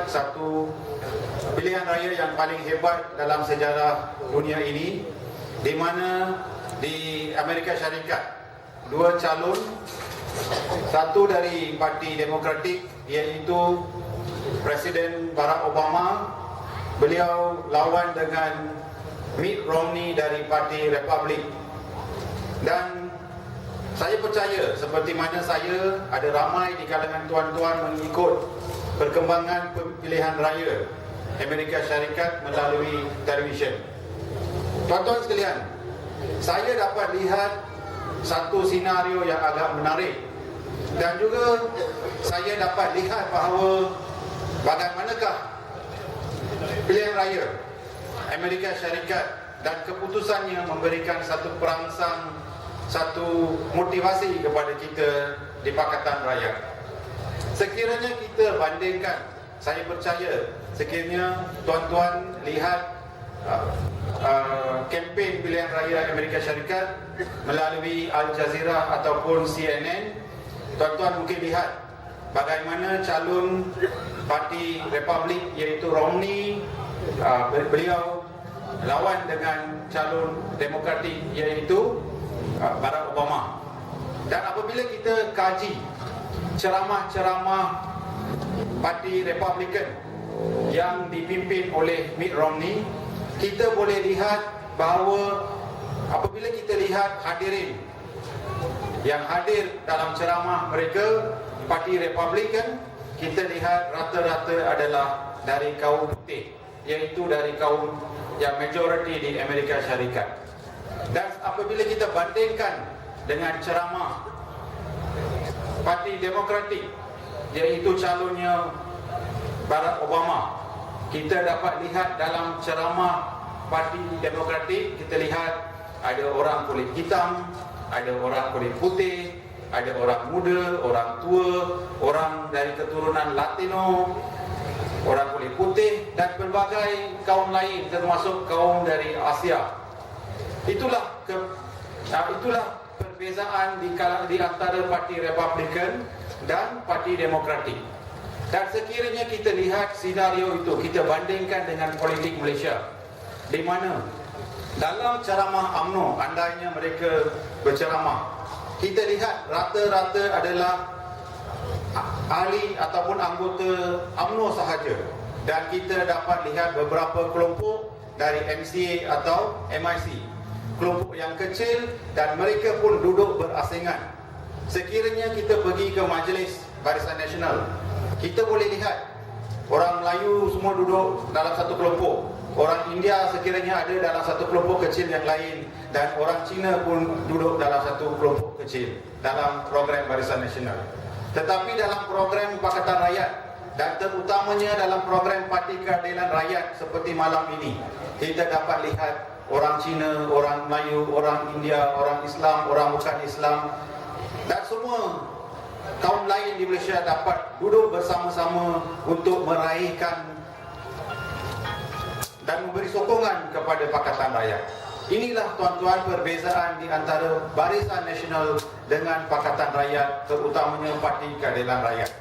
satu pilihan raya yang paling hebat dalam sejarah dunia ini, di mana di Amerika Syarikat dua calon, satu dari Parti Demokratik iaitu Presiden Barack Obama, beliau lawan dengan Mitt Romney dari Parti Republik. Dan saya percaya seperti mana saya ada ramai di kalangan tuan-tuan mengikut perkembangan pilihan raya Amerika Syarikat melalui televisyen. Tuan-tuan sekalian, saya dapat lihat satu senario yang agak menarik, dan juga saya dapat lihat bahawa bagaimanakah pilihan raya Amerika Syarikat dan keputusannya memberikan satu perangsang, satu motivasi kepada kita di Pakatan Rakyat. Sekiranya kita bandingkan, saya percaya sekiranya tuan-tuan lihat kempen pilihan raya Amerika Syarikat melalui Al Jazeera ataupun CNN, tuan-tuan mungkin lihat bagaimana calon Parti Republik iaitu Romney, beliau lawan dengan calon Demokratik iaitu Barack Obama. Dan apabila kita kaji ceramah-ceramah Parti Republikan yang dipimpin oleh Mitt Romney, kita boleh lihat bahawa apabila kita lihat hadirin yang hadir dalam ceramah mereka Parti Republikan, kita lihat rata-rata adalah dari kaum putih, iaitu dari kaum yang majoriti di Amerika Syarikat. Dan apabila kita bandingkan dengan ceramah Parti Demokratik, iaitu calonnya Barack Obama, kita dapat lihat dalam ceramah Parti Demokratik, kita lihat ada orang kulit hitam, ada orang kulit putih, ada orang muda, orang tua, orang dari keturunan Latino, orang kulit putih, dan pelbagai kaum lain termasuk kaum dari Asia. Itulah perbezaan di antara Parti Republikan dan Parti Demokratik. Dan sekiranya kita lihat senario itu, kita bandingkan dengan politik Malaysia, di mana dalam ceramah UMNO, andainya mereka berceramah, kita lihat rata-rata adalah ahli ataupun anggota UMNO sahaja. Dan kita dapat lihat beberapa kelompok dari MCA atau MIC, kelompok yang kecil, dan mereka pun duduk berasingan. Sekiranya kita pergi ke Majlis Barisan Nasional, kita boleh lihat orang Melayu semua duduk dalam satu kelompok, orang India sekiranya ada dalam satu kelompok kecil yang lain, dan orang Cina pun duduk dalam satu kelompok kecil dalam program Barisan Nasional. Tetapi dalam program Pakatan Rakyat, dan terutamanya dalam program Parti Keadilan Rakyat seperti malam ini, kita dapat lihat orang Cina, orang Melayu, orang India, orang Islam, orang bukan Islam, dan semua kaum lain di Malaysia dapat duduk bersama-sama untuk meraihkan dan memberi sokongan kepada Pakatan Rakyat. Inilah tuan-tuan perbezaan di antara Barisan Nasional dengan Pakatan Rakyat, terutamanya Parti Keadilan Rakyat.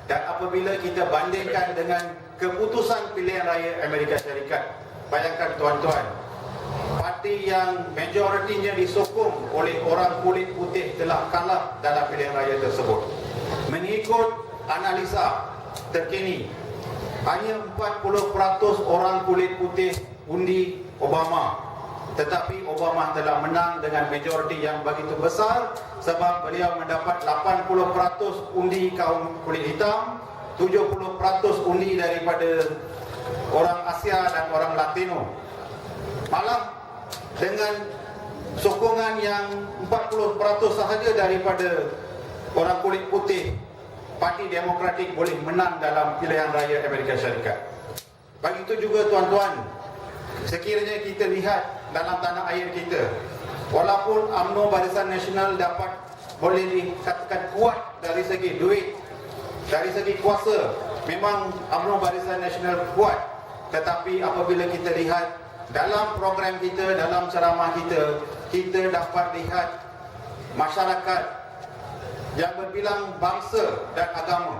Dan apabila kita bandingkan dengan keputusan pilihan raya Amerika Syarikat, bayangkan tuan-tuan, parti yang majoritinya disokong oleh orang kulit putih telah kalah dalam pilihan raya tersebut. Mengikut analisa terkini, hanya 40% orang kulit putih undi Obama, tetapi Obama telah menang dengan majoriti yang begitu besar sebab beliau mendapat 80% undi kaum kulit hitam, 70% undi daripada orang Asia dan orang Latino. Malah dengan sokongan yang 40% sahaja daripada orang kulit putih, Parti Demokratik boleh menang dalam pilihan raya Amerika Syarikat. Begitu juga tuan-tuan, sekiranya kita lihat dalam tanah air kita, walaupun UMNO Barisan Nasional dapat boleh dikatakan kuat dari segi duit, dari segi kuasa, memang UMNO Barisan Nasional kuat. Tetapi apabila kita lihat dalam program kita, dalam ceramah kita, kita dapat lihat masyarakat yang berbilang bangsa dan agama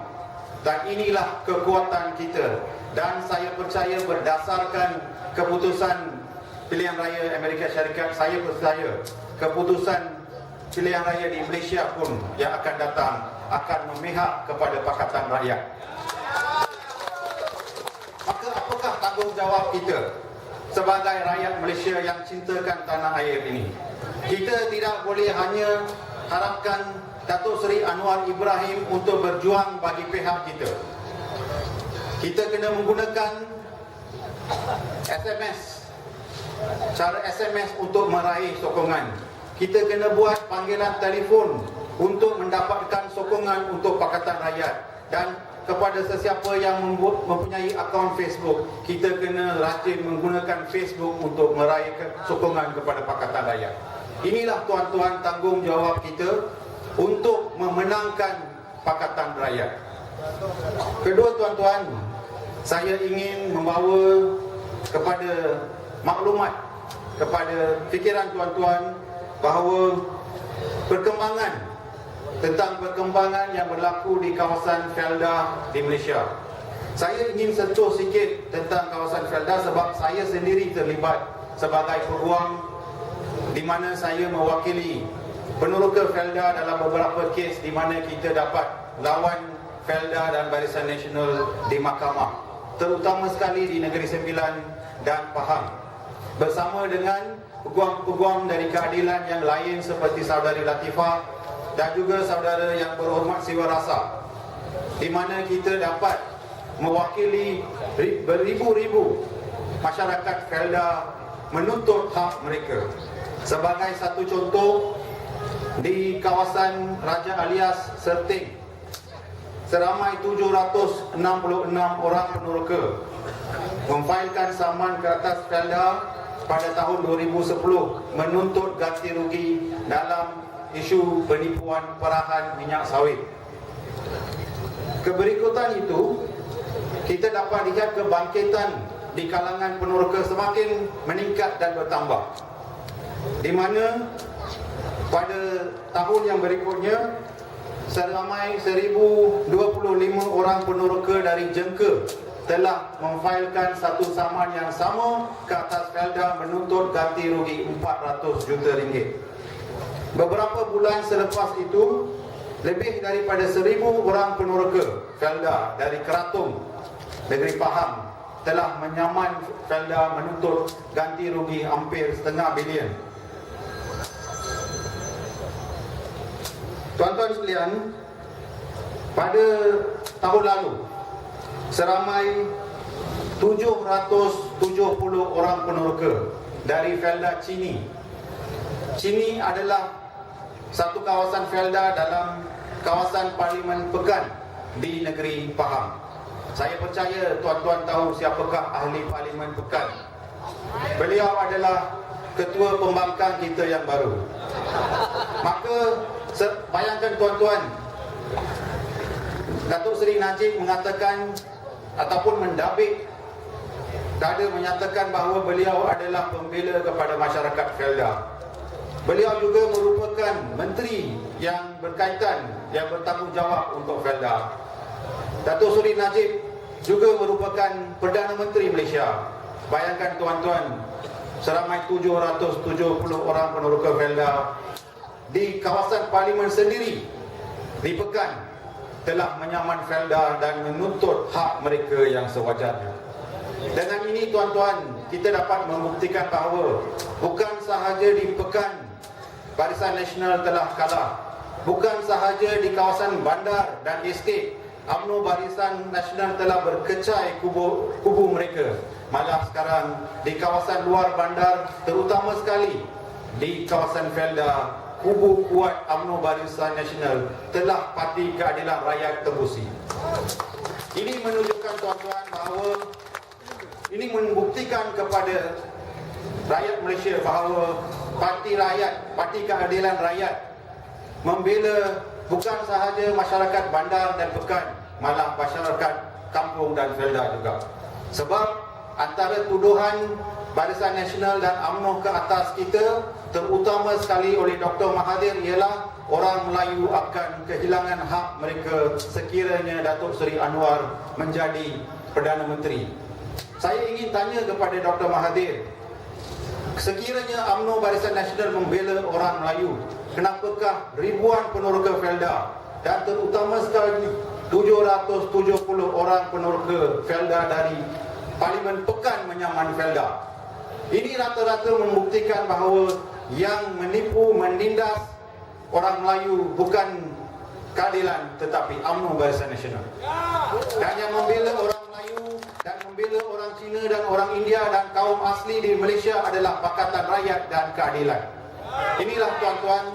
Dan inilah kekuatan kita. Dan saya percaya berdasarkan keputusan pilihan raya Amerika Syarikat, saya percaya keputusan pilihan raya di Malaysia pun yang akan datang akan memihak kepada Pakatan Rakyat. Maka apakah tanggungjawab kita sebagai rakyat Malaysia yang cintakan tanah air ini? Kita tidak boleh hanya harapkan Datuk Seri Anwar Ibrahim untuk berjuang bagi pihak kita. Kita kena menggunakan SMS, cara SMS untuk meraih sokongan. Kita kena buat panggilan telefon untuk mendapatkan sokongan untuk Pakatan Rakyat. Dan kepada sesiapa yang mempunyai akaun Facebook, kita kena rajin menggunakan Facebook untuk meraih sokongan kepada Pakatan Rakyat. Inilah tuan-tuan tanggungjawab kita untuk memenangkan Pakatan Rakyat. Kedua tuan-tuan, saya ingin membawa kepada maklumat, kepada fikiran tuan-tuan bahawa perkembangan yang berlaku di kawasan Felda di Malaysia. Saya ingin sentuh sikit tentang kawasan Felda sebab saya sendiri terlibat sebagai peguam di mana saya mewakili peneroka Felda dalam beberapa kes di mana kita dapat lawan Felda dan Barisan Nasional di mahkamah, terutama sekali di Negeri Sembilan dan Pahang, bersama dengan peguam-peguam dari keadilan yang lain seperti Saudari Latifah dan juga saudara yang berhormat Siwa Rasa, di mana kita dapat mewakili beribu-ribu masyarakat Felda menuntut hak mereka. Sebagai satu contoh, di kawasan Raja Alias Serting, seramai 766 orang peneroka memfailkan saman ke atas Felda pada tahun 2010 menuntut ganti rugi dalam isu penipuan perahan minyak sawit. Keberikutan itu, kita dapat lihat kebangkitan di kalangan peneroka semakin meningkat dan bertambah, di mana pada tahun yang berikutnya seramai 1025 orang peneroka dari Jengka telah memfailkan satu saman yang sama ke atas Felda menuntut ganti rugi 400 juta ringgit. Beberapa bulan selepas itu, lebih daripada 1000 orang peneroka Felda dari Keratung, Negeri Pahang telah menyaman Felda menuntut ganti rugi hampir setengah bilion. Tuan-tuan sekalian, pada tahun lalu seramai 770 orang peneroka dari Felda Chini. Chini adalah satu kawasan Felda dalam kawasan Parlimen Pekan di Negeri Pahang. Saya percaya tuan-tuan tahu siapakah ahli Parlimen Pekan. Beliau adalah ketua pembangkang kita yang baru. Maka bayangkan tuan-tuan, Datuk Seri Najib mengatakan ataupun mendabik dada menyatakan bahawa beliau adalah pembela kepada masyarakat Felda. Beliau juga merupakan menteri yang berkaitan, yang bertanggungjawab untuk Felda. Datuk Seri Najib juga merupakan Perdana Menteri Malaysia. Bayangkan tuan-tuan, seramai 770 orang peneroka Felda di kawasan Parlimen sendiri di Pekan telah menyaman Felda dan menuntut hak mereka yang sewajarnya. Dengan ini tuan-tuan, kita dapat membuktikan bahawa bukan sahaja di Pekan Barisan Nasional telah kalah, bukan sahaja di kawasan bandar dan estate UMNO Barisan Nasional telah berkecai kubu mereka, malah sekarang di kawasan luar bandar, terutama sekali di kawasan Felda, kubu kuat UMNO Barisan Nasional telah Parti Keadilan Rakyat tembusi. Ini menunjukkan tuan-tuan bahawa ini membuktikan kepada rakyat Malaysia bahawa Parti Rakyat, Parti Keadilan Rakyat membela bukan sahaja masyarakat bandar dan Pekan, malah masyarakat kampung dan Felda juga. Sebab antara tuduhan Barisan Nasional dan UMNO ke atas kita terutama sekali oleh Dr. Mahathir ialah orang Melayu akan kehilangan hak mereka sekiranya Datuk Seri Anwar menjadi Perdana Menteri. Saya ingin tanya kepada Dr. Mahathir, sekiranya UMNO Barisan Nasional membela orang Melayu, kenapakah ribuan peneroka Felda dan terutama sekali 770 orang peneroka Felda dari Parlimen Pekan menyaman Felda? Ini rata-rata membuktikan bahawa yang menipu, menindas orang Melayu bukan keadilan tetapi UMNO Barisan Nasional. Dan yang membela orang Melayu dan membela orang Cina dan orang India dan kaum asli di Malaysia adalah Pakatan Rakyat dan Keadilan. Inilah tuan-tuan,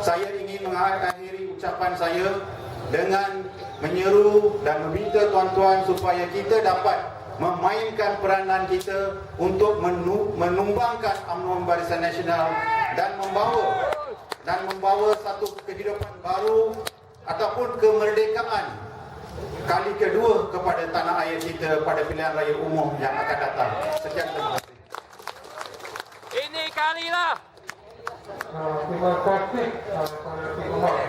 saya ingin mengakhiri ucapan saya dengan menyeru dan meminta tuan-tuan supaya kita dapat memainkan peranan kita untuk menumbangkan UMNO Barisan Nasional dan membawa satu kehidupan baru ataupun kemerdekaan kali kedua kepada tanah air kita pada pilihan raya umum yang akan datang. Sekian, terima kasih. Ini kalilah. Terima kasih kepada